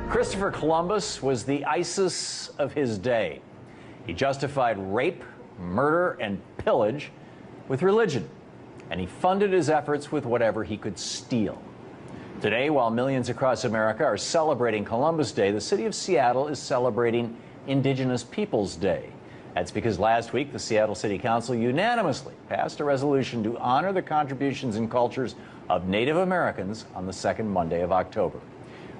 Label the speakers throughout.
Speaker 1: Christopher Columbus was the ISIS of his day. He justified rape, murder, and pillage with religion, and he funded his efforts with whatever he could steal. Today, while millions across America are celebrating Columbus Day, the city of Seattle is celebrating Indigenous Peoples Day. That's because last week the Seattle City Council unanimously passed a resolution to honor the contributions and cultures of Native Americans on the second Monday of October.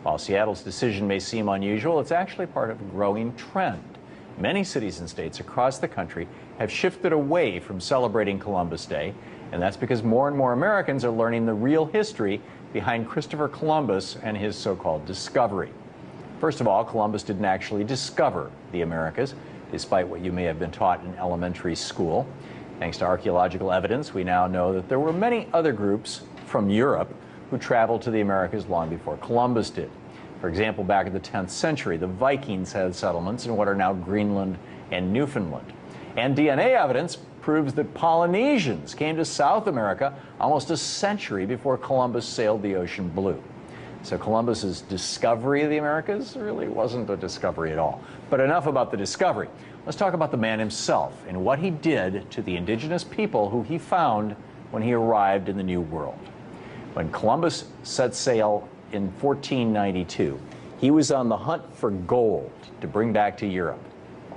Speaker 1: While Seattle's decision may seem unusual, it's actually part of a growing trend. Many cities and states across the country have shifted away from celebrating Columbus Day, and that's because more and more Americans are learning the real history behind Christopher Columbus and his so-called discovery. First of all, Columbus didn't actually discover the Americas, despite what you may have been taught in elementary school. Thanks to archaeological evidence, we now know that there were many other groups from Europe who traveled to the Americas long before Columbus did. For example, back in the 10th century, the Vikings had settlements in what are now Greenland and Newfoundland. And DNA evidence proves that Polynesians came to South America almost a century before Columbus sailed the ocean blue. So Columbus's discovery of the Americas really wasn't a discovery at all. But enough about the discovery. Let's talk about the man himself and what he did to the indigenous people who he found when he arrived in the New World. When Columbus set sail in 1492, he was on the hunt for gold to bring back to Europe,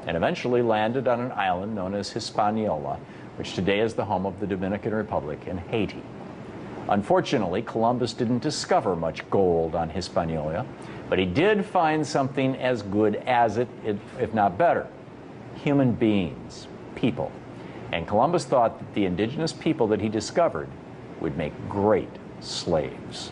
Speaker 1: and eventually landed on an island known as Hispaniola, which today is the home of the Dominican Republic and Haiti. Unfortunately, Columbus didn't discover much gold on Hispaniola, but he did find something as good as it, if not better: human beings, people. And Columbus thought that the indigenous people that he discovered would make great slaves.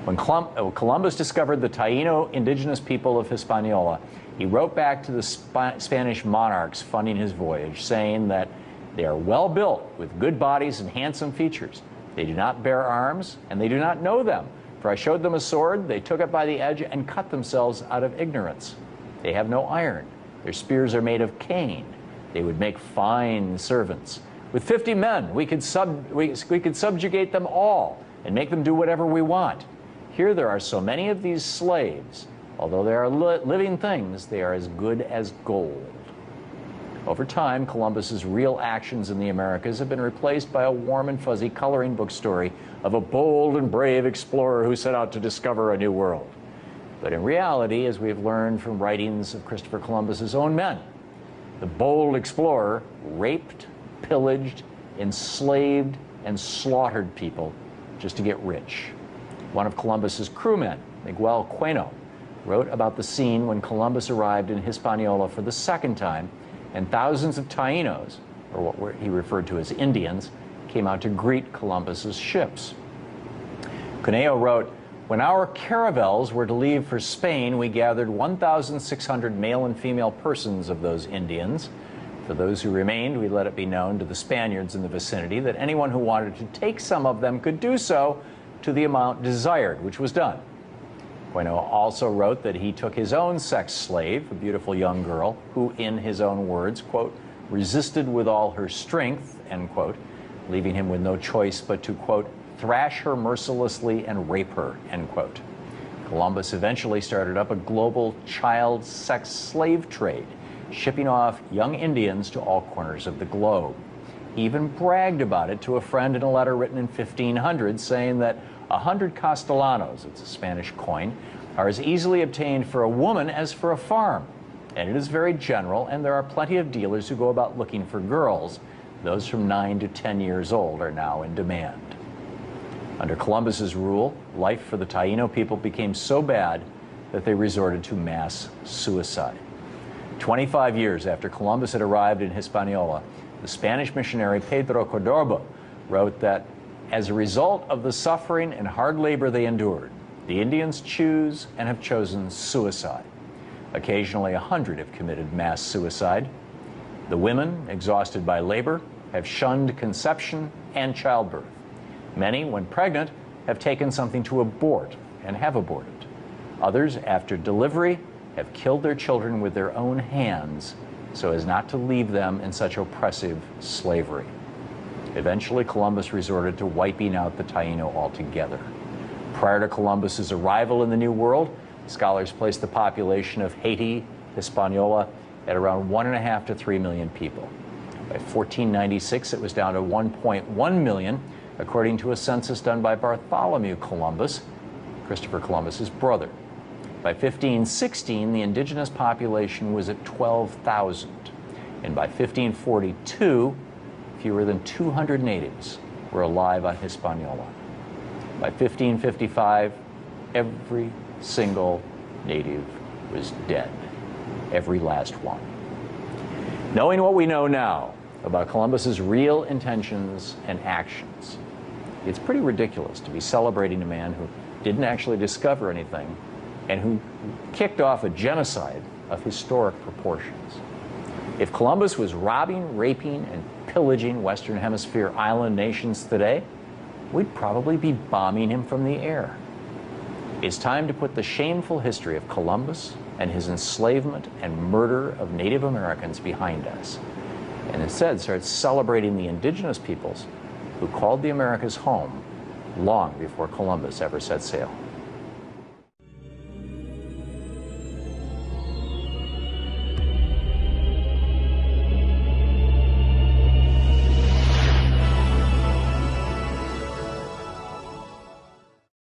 Speaker 1: When Columbus discovered the Taino indigenous people of Hispaniola, he wrote back to the Spanish monarchs funding his voyage, saying that they are well built with good bodies and handsome features. They do not bear arms, and they do not know them. For I showed them a sword, they took it by the edge and cut themselves out of ignorance. They have no iron. Their spears are made of cane. They would make fine servants. With 50 men, we could subjugate them all and make them do whatever we want. Here there are so many of these slaves. Although they are living things, they are as good as gold. Over time, Columbus's real actions in the Americas have been replaced by a warm and fuzzy coloring book story of a bold and brave explorer who set out to discover a new world. But in reality, as we have learned from writings of Christopher Columbus's own men, the bold explorer raped, pillaged, enslaved, and slaughtered people just to get rich. One of Columbus's crewmen, Miguel Bueno, wrote about the scene when Columbus arrived in Hispaniola for the second time, and thousands of Tainos, or what he referred to as Indians, came out to greet Columbus's ships. Cuneo wrote, "When our caravels were to leave for Spain, we gathered 1,600 male and female persons of those Indians. For those who remained, we let it be known to the Spaniards in the vicinity that anyone who wanted to take some of them could do so to the amount desired, which was done." Bueno also wrote that he took his own sex slave, a beautiful young girl, who, in his own words, quote, "resisted with all her strength," end quote, leaving him with no choice but to, quote, "thrash her mercilessly and rape her," end quote. Columbus eventually started up a global child sex slave trade, shipping off young Indians to all corners of the globe. He even bragged about it to a friend in a letter written in 1500, saying that 100 castellanos, it's a Spanish coin, are as easily obtained for a woman as for a farm. And it is very general, and there are plenty of dealers who go about looking for girls. Those from 9 to 10 years old are now in demand. Under Columbus's rule, life for the Taino people became so bad that they resorted to mass suicide. 25 years after Columbus had arrived in Hispaniola, the Spanish missionary Pedro Cordoba wrote that as a result of the suffering and hard labor they endured, the Indians choose and have chosen suicide. Occasionally, 100 have committed mass suicide. The women, exhausted by labor, have shunned conception and childbirth. Many, when pregnant, have taken something to abort and have aborted. Others, after delivery, have killed their children with their own hands so as not to leave them in such oppressive slavery. Eventually, Columbus resorted to wiping out the Taino altogether. Prior to Columbus's arrival in the New World, Scholars place the population of Haiti, Hispaniola, at around 1.5 to 3 million people. By 1496, it was down to 1.1 million, according to a census done by Bartholomew Columbus, Christopher Columbus's brother. By 1516, the indigenous population was at 12,000. And by 1542, fewer than 200 natives were alive on Hispaniola. By 1555, every single native was dead, every last one. Knowing what we know now about Columbus's real intentions and actions, it's pretty ridiculous to be celebrating a man who didn't actually discover anything and who kicked off a genocide of historic proportions. If Columbus was robbing, raping, and pillaging Western Hemisphere island nations today, we'd probably be bombing him from the air. It's time to put the shameful history of Columbus and his enslavement and murder of Native Americans behind us, and instead start celebrating the indigenous peoples who called the Americas home long before Columbus ever set sail.